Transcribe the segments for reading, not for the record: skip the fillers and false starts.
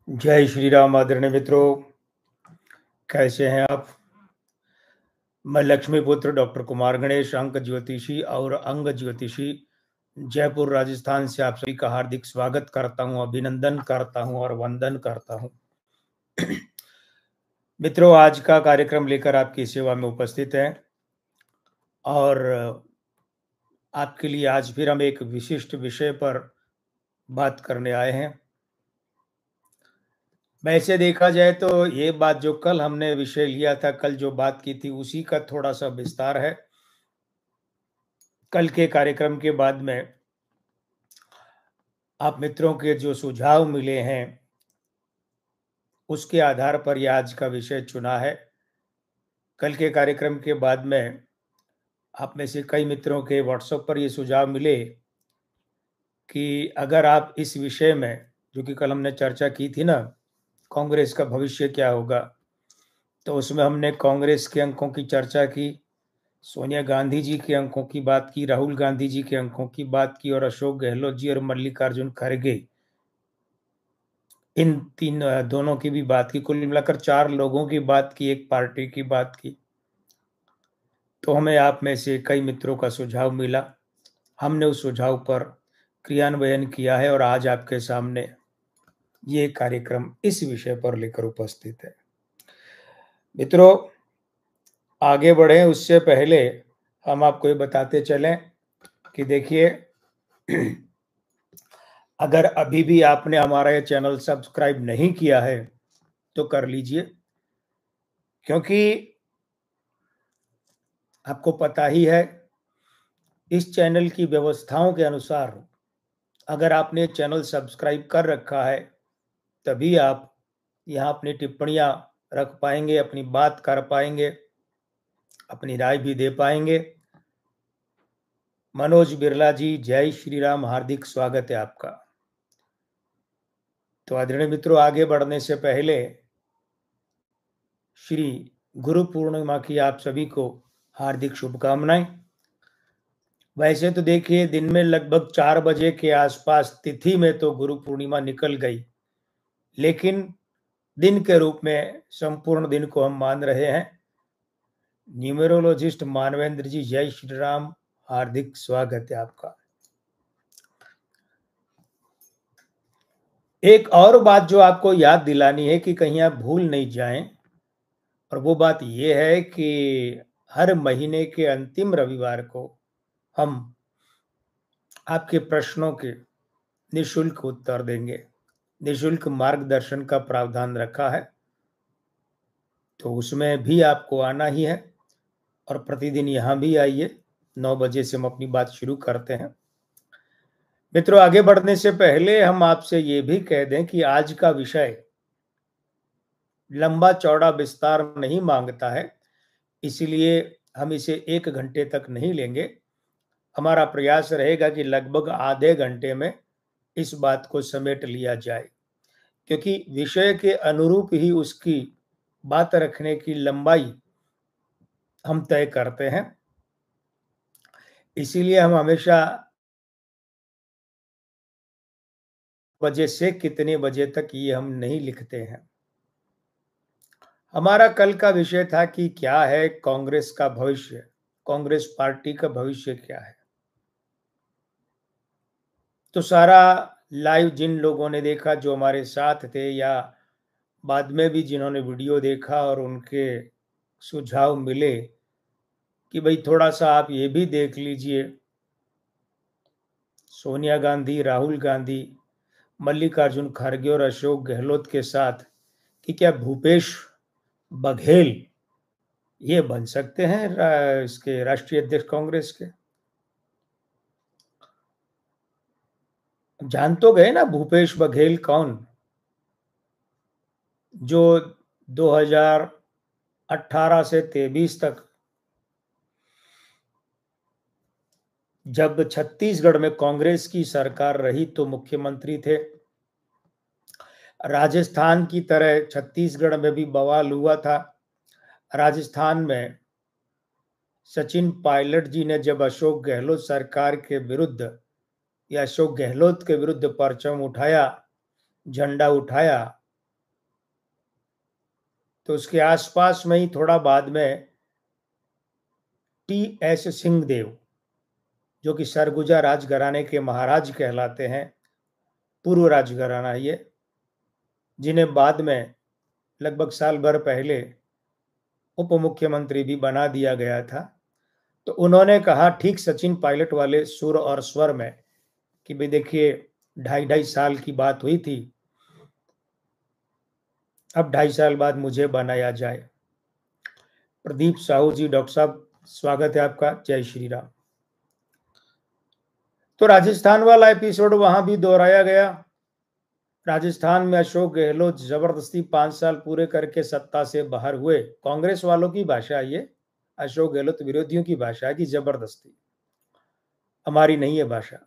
जय श्री राम आदरणीय मित्रों, कैसे हैं आप। मैं लक्ष्मीपुत्र डॉक्टर कुमार गणेश, अंक ज्योतिषी और अंग ज्योतिषी, जयपुर राजस्थान से आप सभी का हार्दिक स्वागत करता हूं, अभिनंदन करता हूं और वंदन करता हूं। मित्रों, आज का कार्यक्रम लेकर आपकी सेवा में उपस्थित है और आपके लिए आज फिर हम एक विशिष्ट विषय पर बात करने आए हैं। वैसे देखा जाए तो ये बात जो कल हमने विषय लिया था, कल जो बात की थी, उसी का थोड़ा सा विस्तार है। कल के कार्यक्रम के बाद में आप मित्रों के जो सुझाव मिले हैं उसके आधार पर यह आज का विषय चुना है। कल के कार्यक्रम के बाद में आप में से कई मित्रों के व्हाट्सएप पर ये सुझाव मिले कि अगर आप इस विषय में, जो कि कल हमने चर्चा की थी ना, कांग्रेस का भविष्य क्या होगा, तो उसमें हमने कांग्रेस के अंकों की चर्चा की, सोनिया गांधी जी के अंकों की बात की, राहुल गांधी जी के अंकों की बात की और अशोक गहलोत जी और मल्लिकार्जुन खड़गे, इन तीन दोनों की भी बात की। कुल मिलाकर 4 लोगों की बात की, एक पार्टी की बात की। तो हमें आप में से कई मित्रों का सुझाव मिला, हमने उस सुझाव पर क्रियान्वयन किया है और आज आपके सामने ये कार्यक्रम इस विषय पर लेकर उपस्थित है। मित्रों, आगे बढ़े उससे पहले हम आपको ये बताते चलें कि देखिए, अगर अभी भी आपने हमारा ये चैनल सब्सक्राइब नहीं किया है तो कर लीजिए, क्योंकि आपको पता ही है इस चैनल की व्यवस्थाओं के अनुसार अगर आपने चैनल सब्सक्राइब कर रखा है तभी आप यहाँ अपनी टिप्पणियां रख पाएंगे, अपनी बात कर पाएंगे, अपनी राय भी दे पाएंगे। मनोज बिरला जी, जय श्री राम, हार्दिक स्वागत है आपका। तो आदरणीय मित्रों, आगे बढ़ने से पहले श्री गुरु पूर्णिमा की आप सभी को हार्दिक शुभकामनाएं। वैसे तो देखिए, दिन में लगभग 4 बजे के आसपास तिथि में तो गुरु पूर्णिमा निकल गई, लेकिन दिन के रूप में संपूर्ण दिन को हम मान रहे हैं। न्यूमेरोलॉजिस्ट मानवेंद्र जी, जय श्री राम, हार्दिक स्वागत है आपका। एक और बात जो आपको याद दिलानी है कि कहीं आप भूल नहीं जाएं, और वो बात ये है कि हर महीने के अंतिम रविवार को हम आपके प्रश्नों के निःशुल्क उत्तर देंगे। निःशुल्क मार्गदर्शन का प्रावधान रखा है, तो उसमें भी आपको आना ही है और प्रतिदिन यहाँ भी आइए। 9 बजे से हम अपनी बात शुरू करते हैं। मित्रों, आगे बढ़ने से पहले हम आपसे ये भी कह दें कि आज का विषय लंबा चौड़ा विस्तार नहीं मांगता है, इसलिए हम इसे 1 घंटे तक नहीं लेंगे। हमारा प्रयास रहेगा कि लगभग आधे घंटे में इस बात को समेट लिया जाए, क्योंकि विषय के अनुरूप ही उसकी बात रखने की लंबाई हम तय करते हैं। इसीलिए हम हमेशा बजे से कितने बजे तक ये हम नहीं लिखते हैं। हमारा कल का विषय था कि क्या है कांग्रेस का भविष्य, कांग्रेस पार्टी का भविष्य क्या है। तो सारा लाइव जिन लोगों ने देखा, जो हमारे साथ थे या बाद में भी जिन्होंने वीडियो देखा और उनके सुझाव मिले कि भाई थोड़ा सा आप ये भी देख लीजिए, सोनिया गांधी, राहुल गांधी, मल्लिकार्जुन खड़गे और अशोक गहलोत के साथ कि क्या भूपेश बघेल ये बन सकते हैं इसके राष्ट्रीय अध्यक्ष कांग्रेस के। जान तो गए ना भूपेश बघेल कौन, जो 2018 से 23 तक जब छत्तीसगढ़ में कांग्रेस की सरकार रही तो मुख्यमंत्री थे। राजस्थान की तरह छत्तीसगढ़ में भी बवाल हुआ था। राजस्थान में सचिन पायलट जी ने जब अशोक गहलोत सरकार के विरुद्ध या अशोक गहलोत के विरुद्ध परचम उठाया, झंडा उठाया, तो उसके आसपास में ही थोड़ा बाद में टी.एस. सिंहदेव, जो कि सरगुजा राजघराने के महाराज कहलाते हैं, पूर्व राजघराना ये, जिन्हें बाद में लगभग साल भर पहले उप मुख्यमंत्री भी बना दिया गया था। तो उन्होंने कहा ठीक सचिन पायलट वाले सुर और स्वर में कि भाई देखिए 2.5 साल की बात हुई थी, अब 2.5 साल बाद मुझे बनाया जाए। प्रदीप साहू जी, डॉक्टर साहब स्वागत है आपका, जय श्री राम। तो राजस्थान वाला एपिसोड वहां भी दोहराया गया। राजस्थान में अशोक गहलोत जबरदस्ती 5 साल पूरे करके सत्ता से बाहर हुए। कांग्रेस वालों की भाषा ये, अशोक गहलोत विरोधियों की भाषा है कि जबरदस्ती, हमारी नहीं है भाषा।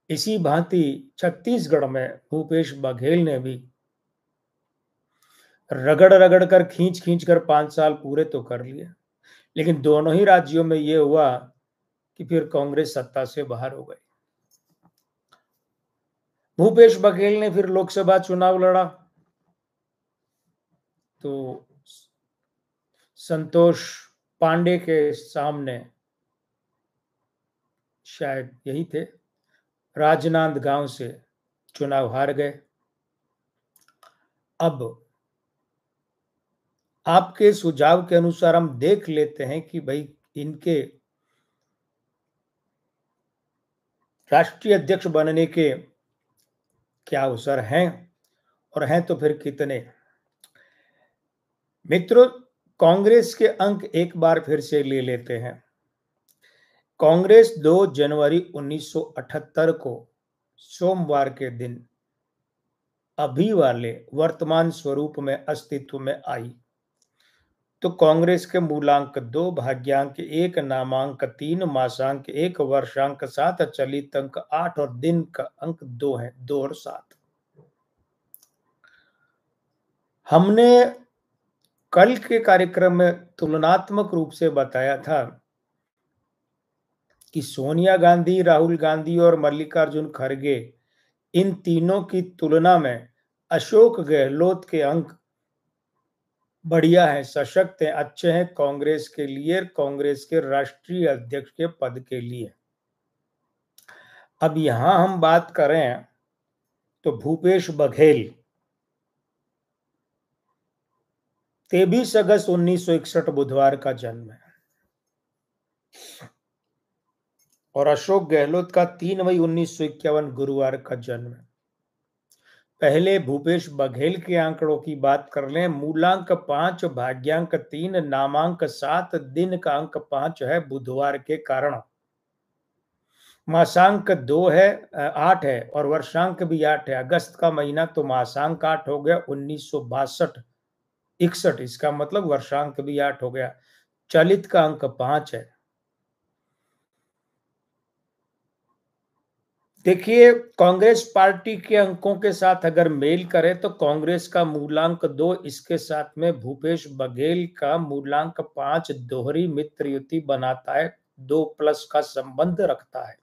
इसी भांति छत्तीसगढ़ में भूपेश बघेल ने भी रगड़ रगड़ कर खींच खींच कर 5 साल पूरे तो कर लिए, लेकिन दोनों ही राज्यों में यह हुआ कि फिर कांग्रेस सत्ता से बाहर हो गई। भूपेश बघेल ने फिर लोकसभा चुनाव लड़ा, तो संतोष पांडे के सामने, शायद यही थे, राजनांदगांव से चुनाव हार गए। अब आपके सुझाव के अनुसार हम देख लेते हैं कि भाई इनके राष्ट्रीय अध्यक्ष बनने के क्या अवसर हैं, और हैं तो फिर कितने। मित्रों, कांग्रेस के अंक एक बार फिर से ले लेते हैं। कांग्रेस 2 जनवरी 1978 को सोमवार के दिन अभी वाले वर्तमान स्वरूप में अस्तित्व में आई। तो कांग्रेस के मूलांक 2, भाग्यांक 1, नामांक 3, मासांक 1, वर्षांक 7, चलित अंक 8 और दिन का अंक 2 है, 2 और 7। हमने कल के कार्यक्रम में तुलनात्मक रूप से बताया था कि सोनिया गांधी, राहुल गांधी और मल्लिकार्जुन खड़गे, इन तीनों की तुलना में अशोक गहलोत के अंक बढ़िया है, सशक्त है, अच्छे हैं कांग्रेस के लिए, कांग्रेस के राष्ट्रीय अध्यक्ष के पद के लिए। अब यहां हम बात करें तो भूपेश बघेल 23 अगस्त 1961 बुधवार का जन्म है, और अशोक गहलोत का 3 मई 1951 गुरुवार का जन्म है। पहले भूपेश बघेल के आंकड़ों की बात कर लें। मूलांक 5, भाग्यांक 3, नामांक 7, दिन का अंक 5 है बुधवार के कारण। मासांक 2 है, 8 है, और वर्षांक भी 8 है। अगस्त का महीना तो मासांक 8 हो गया, 1962 61, इसका मतलब वर्षांक भी 8 हो गया। चलित का अंक 5 है। देखिए, कांग्रेस पार्टी के अंकों के साथ अगर मेल करें तो कांग्रेस का मूलांक 2, इसके साथ में भूपेश बघेल का मूलांक 5 दोहरी मित्र युति बनाता है, 2+ का संबंध रखता है।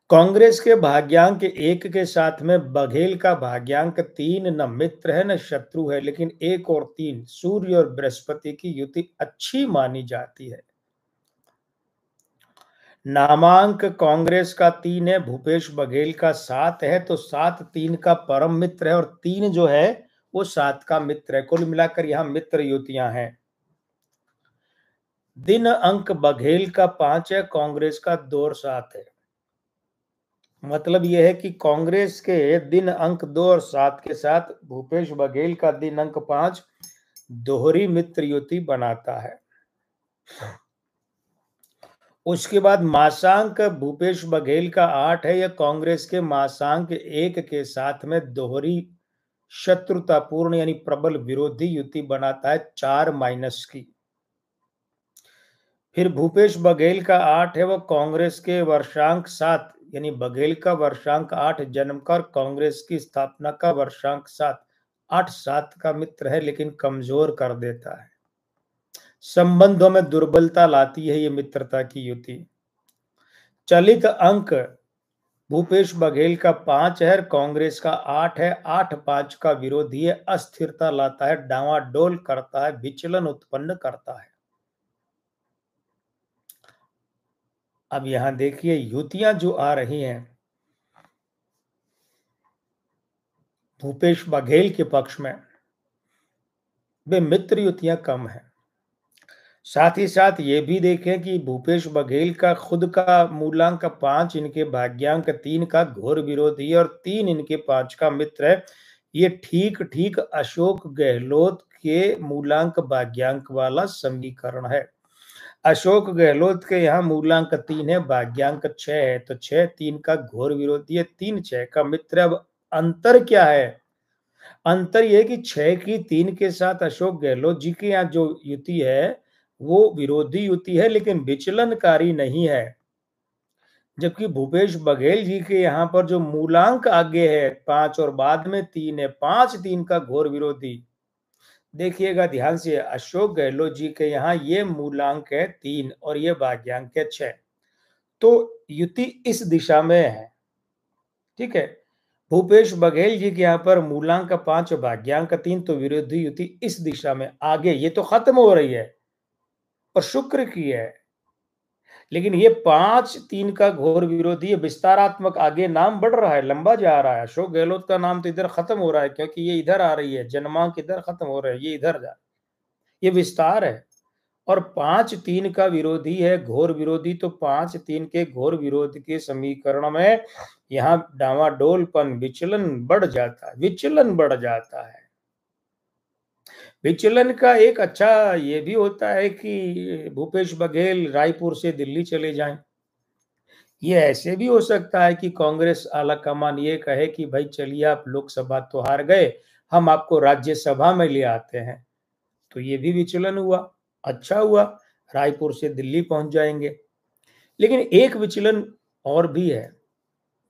कांग्रेस के भाग्यांक 1 के साथ में बघेल का भाग्यांक 3 न मित्र है न शत्रु है, लेकिन 1 और 3 सूर्य और बृहस्पति की युति अच्छी मानी जाती है। नामांक कांग्रेस का 3 है, भूपेश बघेल का 7 है, तो 7 3 का परम मित्र है, और 3 जो है वो 7 का मित्र है। कुल मिलाकर यहां मित्र युतियां हैं। दिन अंक बघेल का 5 है, कांग्रेस का 2 और 7 है। मतलब यह है कि कांग्रेस के दिन अंक 2 और 7 के साथ भूपेश बघेल का दिन अंक 5 दोहरी मित्र युति बनाता है। उसके बाद मासांक भूपेश बघेल का 8 है, यह कांग्रेस के मासांक 1 के साथ में दोहरी शत्रुतापूर्ण यानी प्रबल विरोधी युति बनाता है, 4- की। फिर भूपेश बघेल का 8 है, वह कांग्रेस के वर्षांक 7 यानी बघेल का वर्षांक 8 जन्म का, कांग्रेस की स्थापना का वर्षांक 7, 8-7 का मित्र है, लेकिन कमजोर कर देता है, संबंधों में दुर्बलता लाती है ये मित्रता की युति। चलित अंक भूपेश बघेल का 5 है, कांग्रेस का 8 है। 8-5 का विरोधी है, अस्थिरता लाता है, डावाडोल करता है, विचलन उत्पन्न करता है। अब यहां देखिए युतियां जो आ रही हैं भूपेश बघेल के पक्ष में, वे मित्र युतियां कम है। साथ ही साथ ये भी देखें कि भूपेश बघेल का खुद का मूलांक 5, इनके भाग्यांक 3 का घोर विरोधी है और 3 इनके 5 का मित्र है। ये ठीक ठीक अशोक गहलोत के मूलांक भाग्यांक वाला समीकरण है। अशोक गहलोत के यहाँ मूलांक 3 है, भाग्यांक 6 है, तो 6-3 का घोर विरोधी है, 3-6 का मित्र। अब अंतर क्या है? अंतर यह कि 6 की 3 के साथ अशोक गहलोत जी के यहाँ जो युति है वो विरोधी युति है, लेकिन विचलनकारी नहीं है। जबकि भूपेश बघेल जी के यहाँ पर जो मूलांक आगे है 5 और बाद में 3 है, 5-3 का घोर विरोधी। देखिएगा ध्यान से, अशोक गहलोत जी के यहाँ ये मूलांक है 3 और ये भाग्यांक है 6, तो युति इस दिशा में है। ठीक है, भूपेश बघेल जी के यहाँ पर मूलांक 5 भाग्यांक 3, तो विरोधी युति इस दिशा में आगे, ये तो खत्म हो रही है और शुक्र की है। लेकिन ये 5-3 का घोर विरोधी विस्तारात्मक आगे नाम बढ़ रहा है, लंबा जा रहा है। अशोक गहलोत का नाम तो इधर खत्म हो रहा है क्योंकि ये इधर आ रही है, जन्मांक इधर खत्म हो रहे हैं, ये इधर जा, ये विस्तार है। और 5-3 का विरोधी है घोर विरोधी, तो 5-3 के घोर विरोध के समीकरण में यहाँ डावाडोलपन, विचलन बढ़ जाता है, विचलन बढ़ जाता है। विचलन का एक अच्छा ये भी होता है कि भूपेश बघेल रायपुर से दिल्ली चले जाएं। ये ऐसे भी हो सकता है कि कांग्रेस आलाकमान ये कहे कि भाई चलिए आप लोकसभा तो हार गए, हम आपको राज्यसभा में ले आते हैं, तो ये भी विचलन हुआ, अच्छा हुआ, रायपुर से दिल्ली पहुंच जाएंगे। लेकिन एक विचलन और भी है,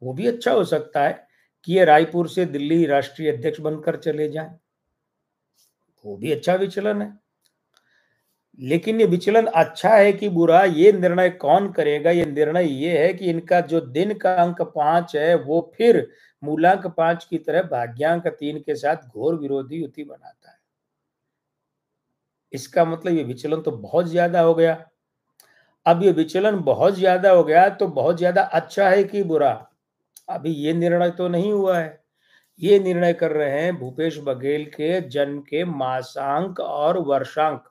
वो भी अच्छा हो सकता है कि ये रायपुर से दिल्ली राष्ट्रीय अध्यक्ष बनकर चले जाएं, वो भी अच्छा विचलन है। लेकिन ये विचलन अच्छा है कि बुरा, ये निर्णय कौन करेगा? ये निर्णय ये है कि इनका जो दिन का अंक 5 है वो फिर मूलांक 5 की तरह भाग्यांक 3 के साथ घोर विरोधी युति बनाता है। इसका मतलब ये विचलन तो बहुत ज्यादा हो गया। अब ये विचलन बहुत ज्यादा हो गया तो बहुत ज्यादा अच्छा है कि बुरा, अभी ये निर्णय तो नहीं हुआ है। ये निर्णय कर रहे हैं भूपेश बघेल के जन्म के मासांक और वर्षांक।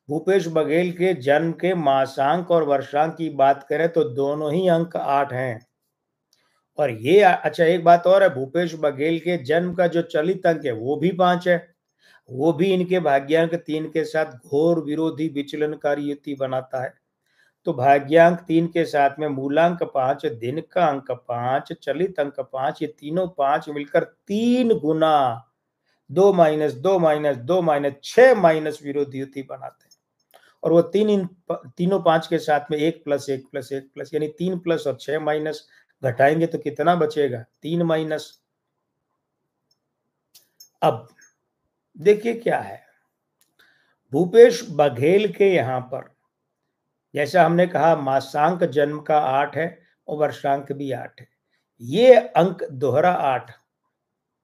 भूपेश बघेल के जन्म के मासांक और वर्षांक की बात करें तो दोनों ही अंक 8 हैं। और ये अच्छा एक बात और है, भूपेश बघेल के जन्म का जो चलित अंक है वो भी 5 है, वो भी इनके भाग्यांक 3 के साथ घोर विरोधी विचलनकारी युति बनाता है। तो भाग्यांक 3 के साथ में मूलांक 5, दिन का अंक 5, चलित अंक 5, ये तीनों 5 मिलकर 3 गुना 2 माइनस 2 माइनस 2 माइनस 6 माइनस विरोधी युति बनाते हैं। और वो इन तीनों 5 के साथ में 1 प्लस 1 प्लस 1 प्लस, यानी 3 प्लस और 6 माइनस घटाएंगे तो कितना बचेगा? 3 माइनस। अब देखिए क्या है, भूपेश बघेल के यहां पर जैसा हमने कहा मासांक जन्म का 8 है और वर्षांक भी 8 है। ये अंक दोहरा 8,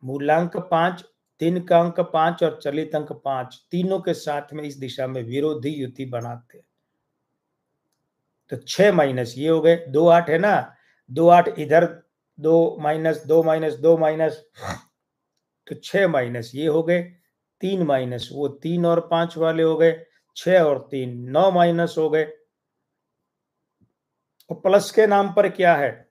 मूलांक 5, दिन का अंक 5 और चलित अंक 5, तीनों के साथ में इस दिशा में विरोधी युति बनाते हैं। तो 6 माइनस ये हो गए, 2 8 है ना, 2 8 इधर, 2 माइनस 2 माइनस 2 माइनस, तो 6 माइनस ये हो गए, 3 माइनस वो 3 और 5 वाले हो गए, 6 और 3 9 माइनस हो गए। और प्लस के नाम पर क्या है?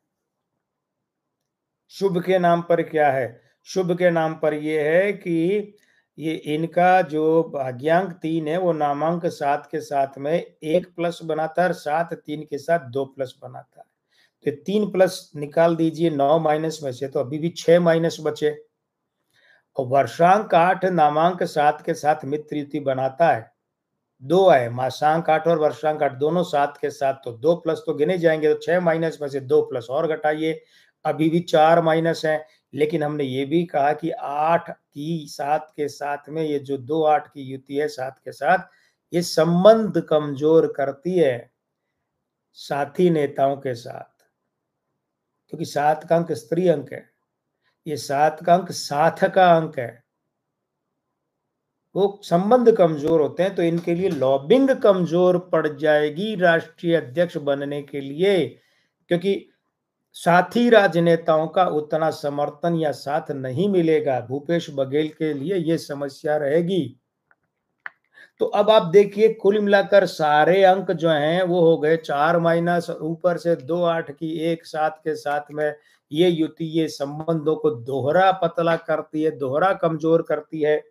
शुभ के नाम पर क्या है? शुभ के नाम पर यह है कि ये इनका जो भाग्यांक 3 है वो नामांक 7 के साथ में 1 प्लस बनाता है और 7 3 के साथ 2 प्लस बनाता है। तो 3 प्लस निकाल दीजिए 9 माइनस में से, तो अभी भी 6 माइनस बचे। और वर्षांक 8 नामांक 7 के साथ मित्र युति बनाता है, 2 है, मासांक 8 और वर्षांक 8 दोनों 7 के साथ, तो 2 प्लस तो गिने जाएंगे, तो 6 माइनस में से 2 प्लस और घटाइए, अभी भी 4 माइनस है। लेकिन हमने ये भी कहा कि 8 की 7 के साथ में ये जो 2 8 की युति है 7 के साथ, ये संबंध कमजोर करती है साथी नेताओं के साथ। क्योंकि 7 का अंक स्त्री अंक है, ये 7 का अंक साथ का अंक है, वो संबंध कमजोर होते हैं, तो इनके लिए लॉबिंग कमजोर पड़ जाएगी राष्ट्रीय अध्यक्ष बनने के लिए, क्योंकि साथी राजनेताओं का उतना समर्थन या साथ नहीं मिलेगा। भूपेश बघेल के लिए ये समस्या रहेगी। तो अब आप देखिए, कुल मिलाकर सारे अंक जो हैं वो हो गए 4 माइनस, ऊपर से 2 8 की एक 7 के साथ में ये युति ये संबंधों को दोहरा पतला करती है, दोहरा कमजोर करती है।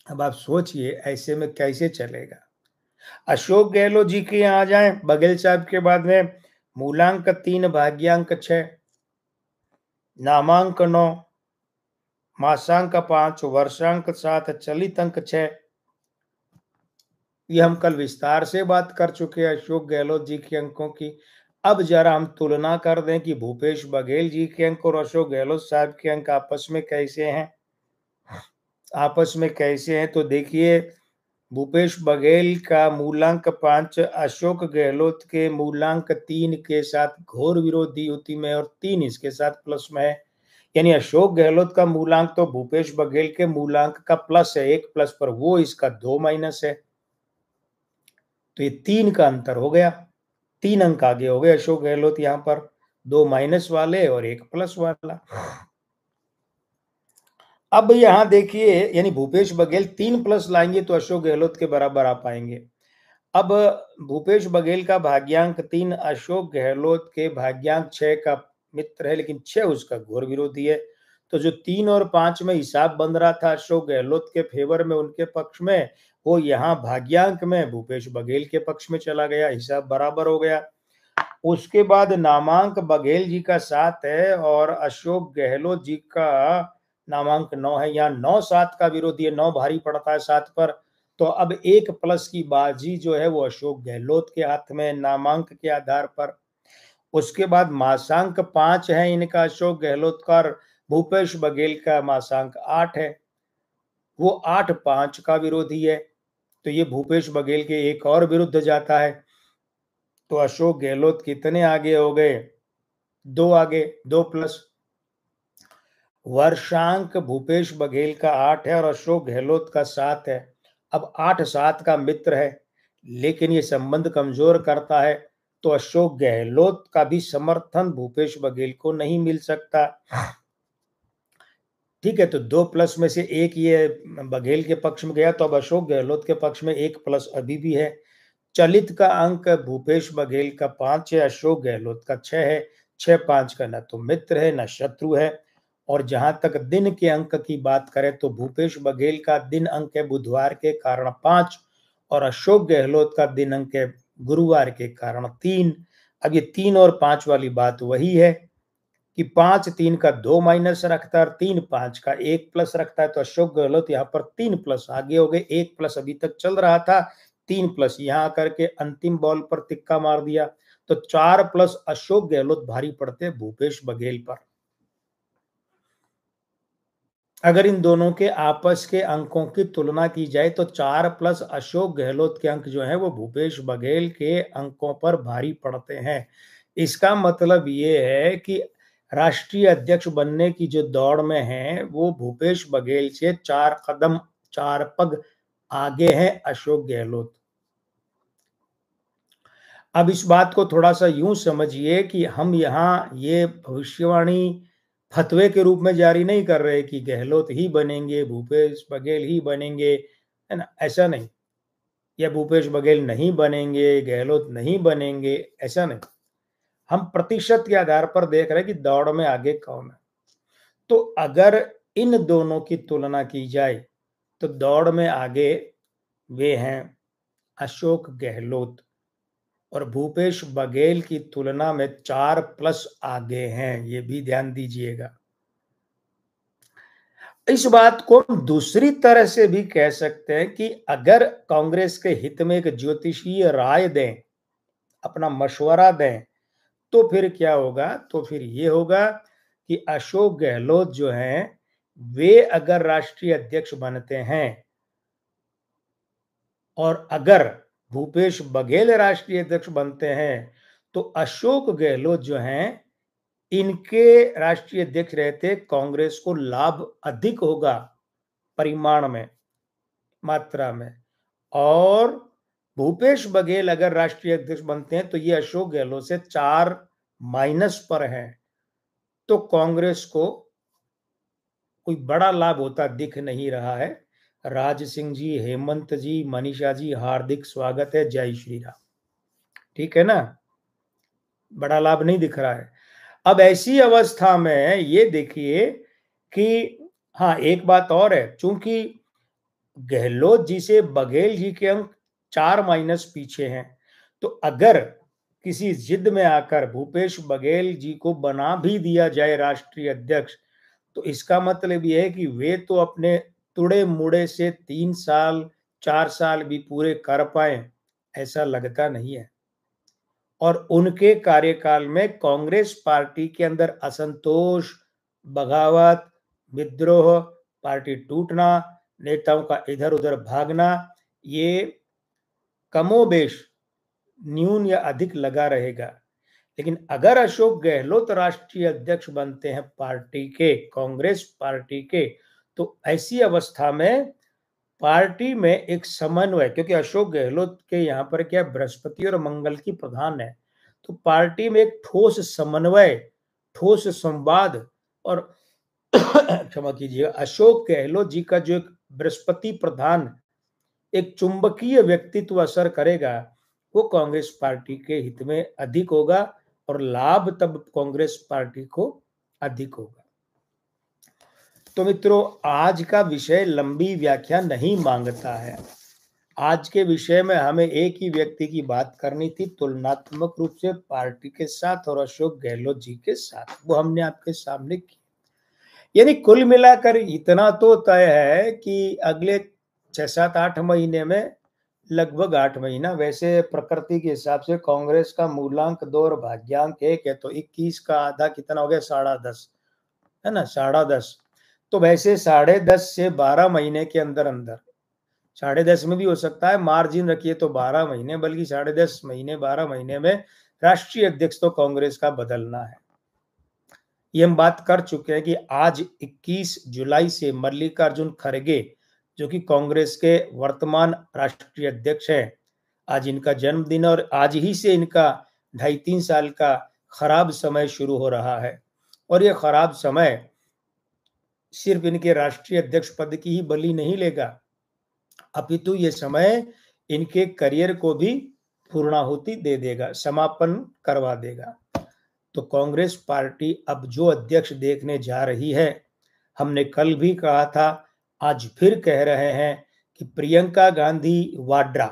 अब आप सोचिए ऐसे में कैसे चलेगा। अशोक गहलोत जी के यहाँ आ जाए, बघेल साहब के बाद में मूलांक 3, भाग्यांक 6, नामांक 9, मासांक 5, वर्षांक 7, चलित अंक 6। ये हम कल विस्तार से बात कर चुके हैं अशोक गहलोत जी के अंकों की। अब जरा हम तुलना कर दें कि भूपेश बघेल जी के अंक और अशोक गहलोत साहब के अंक आपस में कैसे हैं। तो देखिए, भूपेश बघेल का मूलांक 5 अशोक गहलोत के मूलांक 3 के साथ घोर विरोधी युति में और 3 इसके साथ प्लस में है। यानी अशोक गहलोत का मूलांक तो भूपेश बघेल के मूलांक का प्लस है, 1 प्लस पर, वो इसका 2 माइनस है। तो ये 3 का अंतर हो गया, 3 अंक आगे हो गए अशोक गहलोत यहाँ पर, 2 माइनस वाले और 1 प्लस वाला। अब यहां देखिए, यानी भूपेश बघेल 3 प्लस लाएंगे तो अशोक गहलोत के बराबर आ पाएंगे। अब भूपेश बघेल का भाग्यांक 3 अशोक गहलोत के भाग्यांक 6 का मित्र है, लेकिन 6 उसका घोर विरोधी है। तो जो 3 और 5 में हिसाब बन रहा था अशोक गहलोत के फेवर में, उनके पक्ष में, वो यहाँ भाग्यांक में भूपेश बघेल के पक्ष में चला गया, हिसाब बराबर हो गया। उसके बाद नामांक बघेल जी का 7 है और अशोक गहलोत जी का नामांक 9 है। यहाँ 9 7 का विरोधी है, 9 भारी पड़ता है 7 पर। तो अब 1 प्लस की बाजी जो है वो अशोक गहलोत के हाथ में नामांक के आधार पर। उसके बाद मासांक 5 है इनका अशोक गहलोत का, भूपेश बघेल का मासांक 8 है, वो 8 5 का विरोधी है। तो ये भूपेश बघेल के एक और विरुद्ध जाता है। तो अशोक गहलोत कितने आगे हो गए, 2 आगे, 2 प्लस। वर्षांक भूपेश बघेल का 8 है और अशोक गहलोत का 7 है। अब 8 7 का मित्र है, लेकिन ये संबंध कमजोर करता है, तो अशोक गहलोत का भी समर्थन भूपेश बघेल को नहीं मिल सकता। ठीक है, तो 2 प्लस में से 1 ये बघेल के पक्ष में गया, तो अब अशोक गहलोत के पक्ष में 1 प्लस अभी भी है। चलित का अंक भूपेश बघेल का 5 है, अशोक गहलोत का 6 है। 6 5 का न तो मित्र है न शत्रु है। और जहां तक दिन के अंक की बात करें तो भूपेश बघेल का दिन अंक है बुधवार के कारण 5 और अशोक गहलोत का दिन अंक है गुरुवार के कारण 3। अब ये 3 और 5 वाली बात वही है कि 5 3 का 2 माइनस रखता है और 3 5 का 1 प्लस रखता है। तो अशोक गहलोत यहाँ पर 3 प्लस आगे हो गए, 1 प्लस अभी तक चल रहा था, 3 प्लस यहाँ आकर के अंतिम बॉल पर तिक्का मार दिया। तो 4 प्लस अशोक गहलोत भारी पड़ते भूपेश बघेल पर। अगर इन दोनों के आपस के अंकों की तुलना की जाए तो 4 प्लस अशोक गहलोत के अंक जो है वो भूपेश बघेल के अंकों पर भारी पड़ते हैं। इसका मतलब ये है कि राष्ट्रीय अध्यक्ष बनने की जो दौड़ में है वो भूपेश बघेल से 4 कदम 4 पग आगे है अशोक गहलोत। अब इस बात को थोड़ा सा यूं समझिए कि हम यहाँ ये भविष्यवाणी फतवे के रूप में जारी नहीं कर रहे कि गहलोत ही बनेंगे, भूपेश बघेल ही बनेंगे, है ना, ऐसा नहीं। या भूपेश बघेल नहीं बनेंगे, गहलोत नहीं बनेंगे, ऐसा नहीं। हम प्रतिशत के आधार पर देख रहे हैं कि दौड़ में आगे कौन है। तो अगर इन दोनों की तुलना की जाए तो दौड़ में आगे वे हैं अशोक गहलोत और भूपेश बघेल की तुलना में 4 प्लस आगे हैं, ये भी ध्यान दीजिएगा। इस बात को दूसरी तरह से भी कह सकते हैं कि अगर कांग्रेस के हित में एक ज्योतिषीय राय दें, अपना मशवरा दें, तो फिर क्या होगा, तो फिर ये होगा कि अशोक गहलोत जो हैं वे अगर राष्ट्रीय अध्यक्ष बनते हैं और अगर भूपेश बघेल राष्ट्रीय अध्यक्ष बनते हैं तो अशोक गहलोत जो हैं, इनके राष्ट्रीय अध्यक्ष रहते कांग्रेस को लाभ अधिक होगा परिमाण में, मात्रा में। और भूपेश बघेल अगर राष्ट्रीय अध्यक्ष बनते हैं तो ये अशोक गहलोत से 4 माइनस पर हैं। तो कांग्रेस को कोई बड़ा लाभ होता दिख नहीं रहा है। राज सिंह जी, हेमंत जी, मनीषा जी, हार्दिक स्वागत है। जय श्री राम। ठीक है ना, बड़ा लाभ नहीं दिख रहा है। अब ऐसी अवस्था में ये देखिए कि हाँ, एक बात और है, चूंकि गहलोत जी से बघेल जी के अंक 4 माइनस पीछे हैं, तो अगर किसी जिद में आकर भूपेश बघेल जी को बना भी दिया जाए राष्ट्रीय अध्यक्ष, तो इसका मतलब यह है कि वे तो अपने तुड़े मुड़े से 3 साल 4 साल भी पूरे कर पाए, ऐसा लगता नहीं है। और उनके कार्यकाल में कांग्रेस पार्टी के अंदर असंतोष, बगावत, विद्रोह, पार्टी टूटना, नेताओं का इधर उधर भागना, ये कमोबेश न्यून या अधिक लगा रहेगा। लेकिन अगर अशोक गहलोत राष्ट्रीय अध्यक्ष बनते हैं पार्टी के, कांग्रेस पार्टी के, तो ऐसी अवस्था में पार्टी में एक समन्वय, क्योंकि अशोक गहलोत के यहाँ पर क्या बृहस्पति और मंगल की प्रधान है, तो पार्टी में एक ठोस समन्वय, ठोस संवाद और क्षमा कीजिएगा, अशोक गहलोत जी का जो एक बृहस्पति प्रधान एक चुंबकीय व्यक्तित्व असर करेगा, वो कांग्रेस पार्टी के हित में अधिक होगा और लाभ तब कांग्रेस पार्टी को अधिक होगा। तो मित्रों, आज का विषय लंबी व्याख्या नहीं मांगता है। आज के विषय में हमें एक ही व्यक्ति की बात करनी थी, तुलनात्मक रूप से पार्टी के साथ और अशोक गहलोत जी के साथ, वो हमने आपके सामने की। यानी कुल मिलाकर इतना तो तय है कि अगले 6-7-8 महीने में, लगभग 8 महीना, वैसे प्रकृति के हिसाब से कांग्रेस का मूलांक 2 और भाग्यांक 1 है, तो 21 का आधा कितना हो गया, 10.5 है ना, 10.5। तो वैसे 10.5 से 12 महीने के अंदर अंदर, 10.5 में भी हो सकता है, मार्जिन रखिए तो 12 महीने, बल्कि 10.5 महीने 12 महीने में राष्ट्रीय अध्यक्ष तो कांग्रेस का बदलना है। ये हम बात कर चुके हैं कि आज 21 जुलाई से मल्लिकार्जुन खड़गे, जो कि कांग्रेस के वर्तमान राष्ट्रीय अध्यक्ष हैं, आज इनका जन्मदिन, और आज ही से इनका 2.5-3 साल का खराब समय शुरू हो रहा है। और ये खराब समय सिर्फ इनके राष्ट्रीय अध्यक्ष पद की ही बलि नहीं लेगा, अपितु ये समय इनके करियर को भी पूर्णाहुति दे देगा, समापन करवा देगा। तो कांग्रेस पार्टी अब जो अध्यक्ष देखने जा रही है, हमने कल भी कहा था, आज फिर कह रहे हैं कि प्रियंका गांधी वाड्रा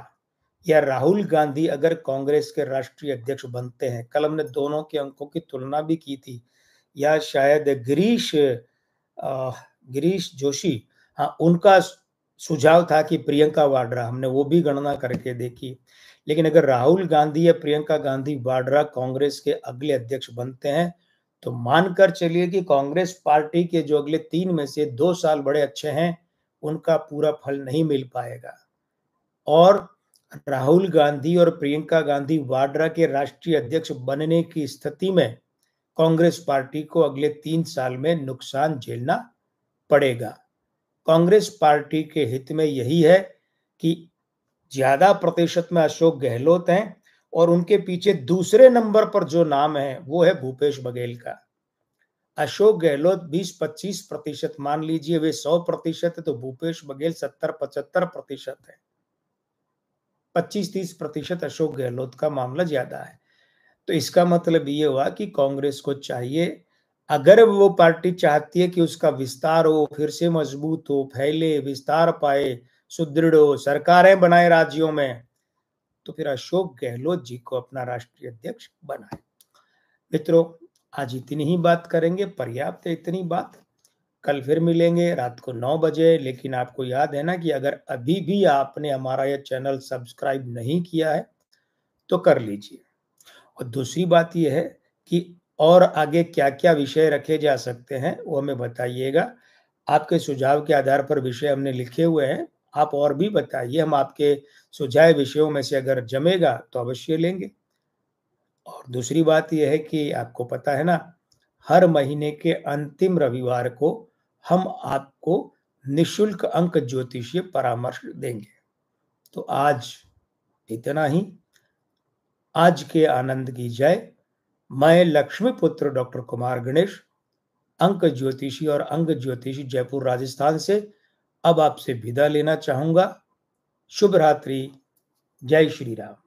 या राहुल गांधी अगर कांग्रेस के राष्ट्रीय अध्यक्ष बनते हैं, कल हमने दोनों के अंकों की तुलना भी की थी, या शायद गिरीश जोशी, हाँ, उनका सुझाव था कि प्रियंका वाड्रा, हमने वो भी गणना करके देखी। लेकिन अगर राहुल गांधी या प्रियंका गांधी वाड्रा कांग्रेस के अगले अध्यक्ष बनते हैं, तो मानकर चलिए कि कांग्रेस पार्टी के जो अगले 3 में से 2 साल बड़े अच्छे हैं, उनका पूरा फल नहीं मिल पाएगा। और राहुल गांधी और प्रियंका गांधी वाड्रा के राष्ट्रीय अध्यक्ष बनने की स्थिति में कांग्रेस पार्टी को अगले 3 साल में नुकसान झेलना पड़ेगा। कांग्रेस पार्टी के हित में यही है कि ज्यादा प्रतिशत में अशोक गहलोत हैं, और उनके पीछे दूसरे नंबर पर जो नाम है वो है भूपेश बघेल का। अशोक गहलोत 20-25% मान लीजिए, वे 100% है, तो भूपेश बघेल 70-75% है। 25-30% अशोक गहलोत का मामला ज्यादा है। तो इसका मतलब ये हुआ कि कांग्रेस को चाहिए, अगर वो पार्टी चाहती है कि उसका विस्तार हो, फिर से मजबूत हो, फैले, विस्तार पाए, सुदृढ़ हो, सरकारें बनाए राज्यों में, तो फिर अशोक गहलोत जी को अपना राष्ट्रीय अध्यक्ष बनाए। मित्रों, आज इतनी ही बात करेंगे, पर्याप्त है इतनी बात। कल फिर मिलेंगे रात को 9 बजे। लेकिन आपको याद है ना कि अगर अभी भी आपने हमारा यह चैनल सब्सक्राइब नहीं किया है तो कर लीजिए। और दूसरी बात यह है कि और आगे क्या क्या विषय रखे जा सकते हैं वो हमें बताइएगा। आपके सुझाव के आधार पर विषय हमने लिखे हुए हैं, आप और भी बताइए, हम आपके सुझाए विषयों में से अगर जमेगा तो अवश्य लेंगे। और दूसरी बात यह है कि आपको पता है ना, हर महीने के अंतिम रविवार को हम आपको निःशुल्क अंक ज्योतिषीय परामर्श देंगे। तो आज इतना ही। आज के आनंद की जय। मैं लक्ष्मी पुत्र डॉक्टर कुमार गणेश, अंक ज्योतिषी और अंग ज्योतिषी, जयपुर राजस्थान से अब आपसे विदा लेना चाहूंगा। शुभ रात्रि। जय श्री राम।